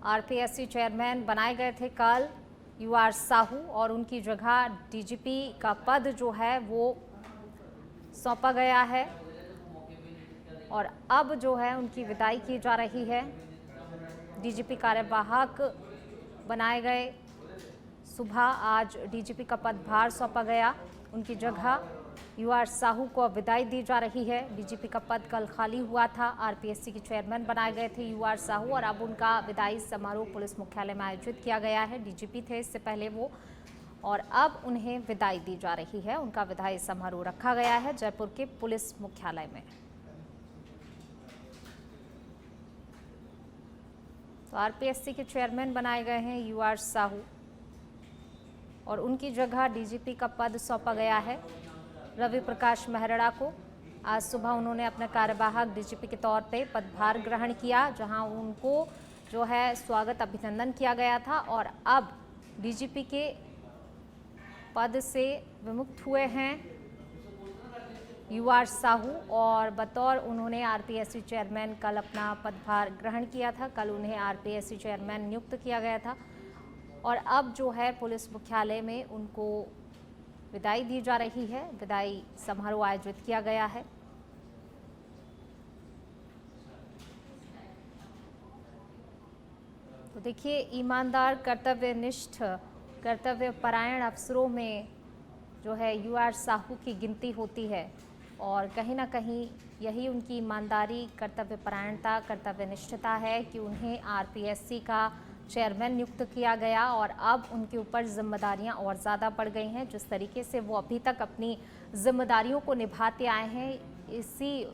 RPSC chairman बनाए गए थे कल यूआर साहू और उनकी जगह डीजीपी का पद जो है वो सौंपा गया है और अब जो है उनकी विदाई की जा रही है। डीजीपी कार्यवाहक बनाए गए, सुबह आज डीजीपी का पदभार सौंपा गया, उनकी जगह यूआर साहू को विदाई दी जा रही है। डीजीपी का पद कल खाली हुआ था, आरपीएससी के चेयरमैन बनाए गए थे यूआर साहू और अब उनका विदाई समारोह पुलिस मुख्यालय में आयोजित किया गया है। डीजीपी थे इससे पहले वो, और अब उन्हें विदाई दी जा रही है। उनका विदाई समारोह रखा गया है जयपुर के पुलिस मुख्यालय में। तो आरपीएससी के चेयरमैन बनाए गए हैं यूआर साहू और उनकी जगह डीजीपी का पद सौंपा गया है रवि प्रकाश मेहरड़ा को। आज सुबह उन्होंने अपना कार्यवाहक डीजीपी के तौर पे पदभार ग्रहण किया, जहां उनको जो है स्वागत अभिनंदन किया गया था और अब डीजीपी के पद से विमुक्त हुए हैं यूआर साहू और बतौर उन्होंने आरपीएससी चेयरमैन कल अपना पदभार ग्रहण किया था। कल उन्हें आरपीएससी चेयरमैन नियुक्त किया गया था और अब जो है पुलिस मुख्यालय में उनको विदाई दी जा रही है। विदाई समारोह आयोजित किया गया है। तो देखिए, ईमानदार, कर्तव्यनिष्ठ, कर्तव्यपरायण अफसरों में जो है यूआर साहू की गिनती होती है और कहीं ना कहीं यही उनकी ईमानदारी, कर्तव्यपरायणता, कर्तव्यनिष्ठता है कि उन्हें आरपीएससी का चेयरमैन नियुक्त किया गया और अब उनके ऊपर जिम्मेदारियां और ज़्यादा बढ़ गई हैं। जिस तरीके से वो अभी तक अपनी जिम्मेदारियों को निभाते आए हैं, इसी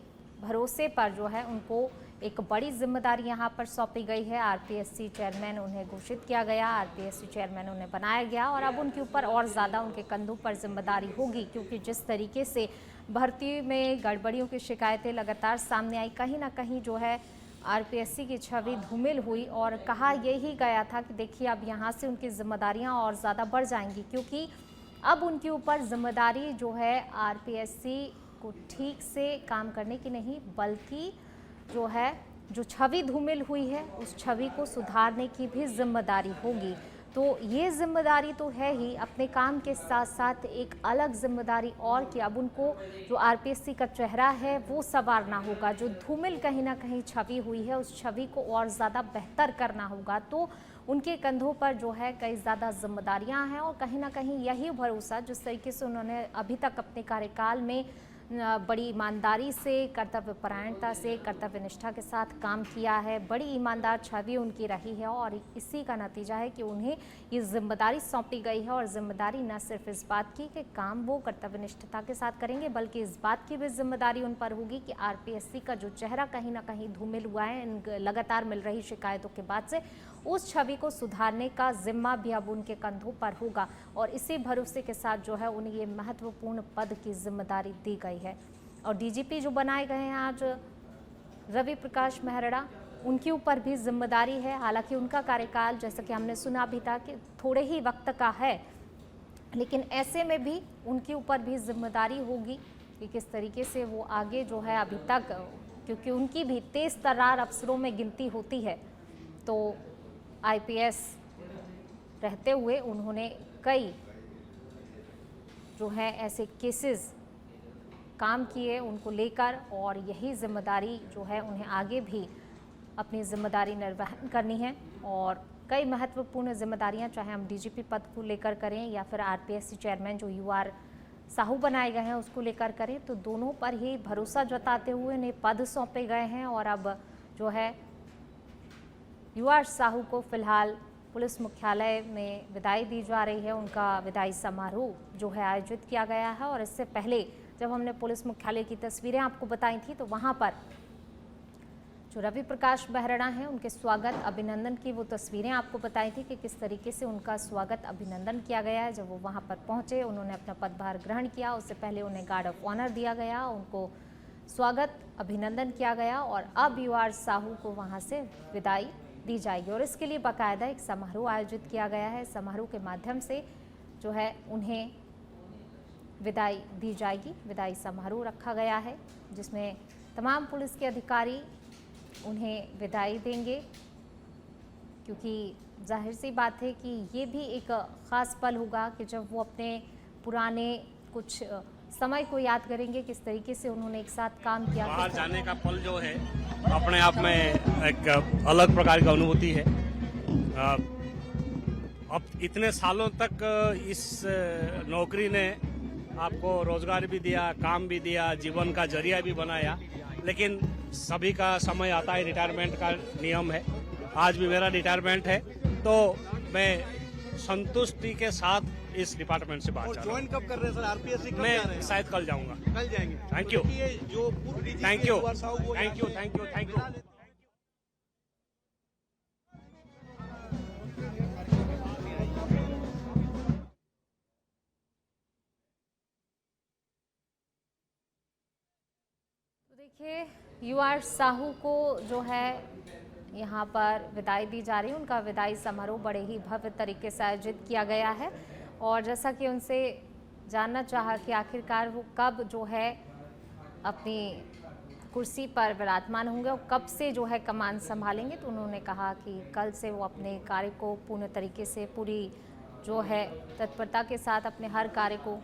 भरोसे पर जो है उनको एक बड़ी जिम्मेदारी यहां पर सौंपी गई है। आरपीएससी चेयरमैन उन्हें घोषित किया गया, आरपीएससी चेयरमैन उन्हें बनाया गया और अब उनके ऊपर और ज़्यादा उनके कंधों पर जिम्मेदारी होगी, क्योंकि जिस तरीके से भर्ती में गड़बड़ियों की शिकायतें लगातार सामने आई, कहीं ना कहीं जो है आरपीएससी की छवि धूमिल हुई और कहा यही गया था कि देखिए अब यहाँ से उनकी जिम्मेदारियाँ और ज़्यादा बढ़ जाएंगी, क्योंकि अब उनके ऊपर जिम्मेदारी जो है आरपीएससी को ठीक से काम करने की नहीं, बल्कि जो है जो छवि धूमिल हुई है उस छवि को सुधारने की भी जिम्मेदारी होगी। तो ये जिम्मेदारी तो है ही, अपने काम के साथ साथ एक अलग जिम्मेदारी और कि अब उनको जो आरपीएससी का चेहरा है वो संवारना होगा। जो धूमिल कहीं ना कहीं छवि हुई है उस छवि को और ज़्यादा बेहतर करना होगा। तो उनके कंधों पर जो है कई ज़्यादा जिम्मेदारियां हैं और कहीं ना कहीं यही भरोसा, जिस तरीके से उन्होंने अभी तक अपने कार्यकाल में बड़ी ईमानदारी से, कर्तव्यपरायणता से, कर्तव्यनिष्ठा के साथ काम किया है, बड़ी ईमानदार छवि उनकी रही है और इसी का नतीजा है कि उन्हें ये जिम्मेदारी सौंपी गई है। और जिम्मेदारी न सिर्फ इस बात की कि काम वो कर्तव्यनिष्ठता के साथ करेंगे, बल्कि इस बात की भी जिम्मेदारी उन पर होगी कि आरपीएससी का जो चेहरा कहीं ना कहीं धूमिल हुआ है इन लगातार मिल रही शिकायतों के बाद से, उस छवि को सुधारने का जिम्मा भी अब उनके कंधों पर होगा और इसी भरोसे के साथ जो है उन्हें ये महत्वपूर्ण पद की जिम्मेदारी दी गई है। और डीजीपी जो बनाए गए हैं आज रवि प्रकाश मेहरड़ा, उनके ऊपर भी जिम्मेदारी है। हालांकि उनका कार्यकाल, जैसा कि हमने सुना भी था, कि थोड़े ही वक्त का है, लेकिन ऐसे में भी उनके ऊपर भी जिम्मेदारी होगी कि किस तरीके से वो आगे जो है अभी तक, क्योंकि उनकी भी तेज तर्रार अफसरों में गिनती होती है, तो आईपीएस रहते हुए उन्होंने कई जो है ऐसे केसेस काम किए उनको लेकर और यही जिम्मेदारी जो है उन्हें आगे भी अपनी जिम्मेदारी निर्वहन करनी है। और कई महत्वपूर्ण जिम्मेदारियां, चाहे हम डीजीपी पद को लेकर करें या फिर आरपीएससी चेयरमैन जो यूआर साहू बनाए गए हैं उसको लेकर करें, तो दोनों पर ही भरोसा जताते हुए उन्हें पद सौंपे गए हैं। और अब जो है यूआर साहू को फिलहाल पुलिस मुख्यालय में विदाई दी जा रही है। उनका विदाई समारोह जो है आयोजित किया गया है और इससे पहले जब हमने पुलिस मुख्यालय की तस्वीरें आपको बताई थी, तो वहां पर जो रवि प्रकाश मेहरड़ा हैं उनके स्वागत अभिनंदन की वो तस्वीरें आपको बताई थी कि किस तरीके से उनका स्वागत अभिनंदन किया गया है। जब वो वहां पर पहुंचे, उन्होंने अपना पदभार ग्रहण किया, उससे पहले उन्हें गार्ड ऑफ ऑनर दिया गया, उनको स्वागत अभिनंदन किया गया और अब यूआर साहू को वहाँ से विदाई दी जाएगी और इसके लिए बाकायदा एक समारोह आयोजित किया गया है। समारोह के माध्यम से जो है उन्हें विदाई दी जाएगी। विदाई समारोह रखा गया है जिसमें तमाम पुलिस के अधिकारी उन्हें विदाई देंगे क्योंकि जाहिर सी बात है कि ये भी एक ख़ास पल होगा कि जब वो अपने पुराने कुछ समय को याद करेंगे, किस तरीके से उन्होंने एक साथ काम किया। बाहर जाने का पल जो है अपने आप में एक अलग प्रकार की अनुभूति है। अब इतने सालों तक इस नौकरी ने आपको रोजगार भी दिया, काम भी दिया, जीवन का जरिया भी बनाया, लेकिन सभी का समय आता है, रिटायरमेंट का नियम है। आज भी मेरा रिटायरमेंट है, तो मैं संतुष्टि के साथ इस डिपार्टमेंट से बात और कर रहा ज्वाइन कब कर रहे हैं सर? आरपीएससी कब जा रहे मैं हैं? शायद कल जाऊंगा। कल जाएंगे। Thank you. देखिए, जो पूर्व DG thank you, UR Sahu वो thank you, thank you, thank you. तो देखिए, UR साहू को जो है यहाँ पर विदाई दी जा रही है। उनका विदाई समारोह बड़े ही भव्य तरीके से आयोजित किया गया है और जैसा कि उनसे जानना चाहा कि आखिरकार वो कब जो है अपनी कुर्सी पर विराजमान होंगे और कब से जो है कमान संभालेंगे, तो उन्होंने कहा कि कल से वो अपने कार्य को पूर्ण तरीके से, पूरी जो है तत्परता के साथ अपने हर कार्य को